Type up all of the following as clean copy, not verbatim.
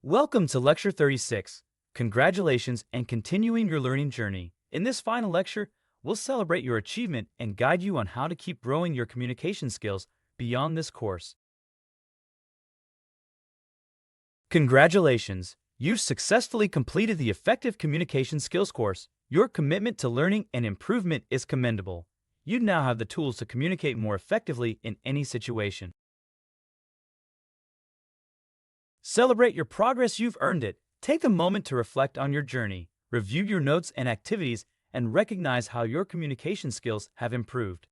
Welcome to Lecture 36. Congratulations and continuing your learning journey. In this final lecture, we'll celebrate your achievement and guide you on how to keep growing your communication skills beyond this course. Congratulations! You've successfully completed the Effective Communication Skills course. Your commitment to learning and improvement is commendable. You now have the tools to communicate more effectively in any situation. Celebrate your progress. You've earned it. Take a moment to reflect on your journey, review your notes and activities, and recognize how your communication skills have improved.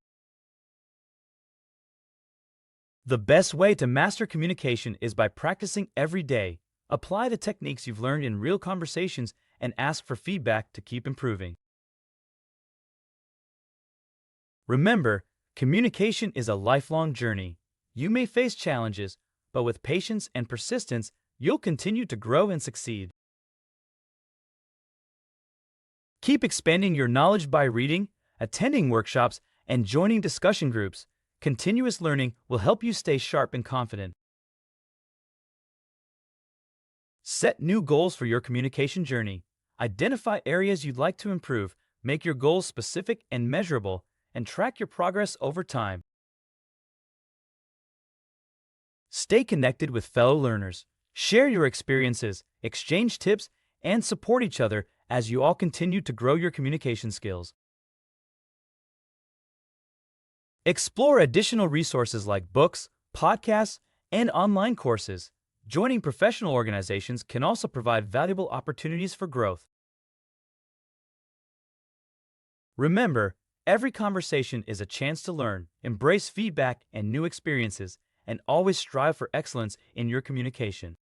The best way to master communication is by practicing every day. Apply the techniques you've learned in real conversations and ask for feedback to keep improving. Remember, communication is a lifelong journey. You may face challenges, but with patience and persistence, you'll continue to grow and succeed. Keep expanding your knowledge by reading, attending workshops, and joining discussion groups. Continuous learning will help you stay sharp and confident. Set new goals for your communication journey. Identify areas you'd like to improve, make your goals specific and measurable, and track your progress over time. Stay connected with fellow learners. Share your experiences, exchange tips, and support each other as you all continue to grow your communication skills. Explore additional resources like books, podcasts, and online courses. Joining professional organizations can also provide valuable opportunities for growth. Remember, every conversation is a chance to learn. Embrace feedback and new experiences, and always strive for excellence in your communication.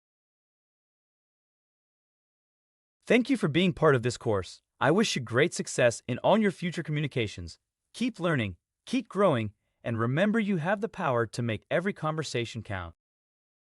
Thank you for being part of this course. I wish you great success in all your future communications. Keep learning, keep growing, and remember you have the power to make every conversation count.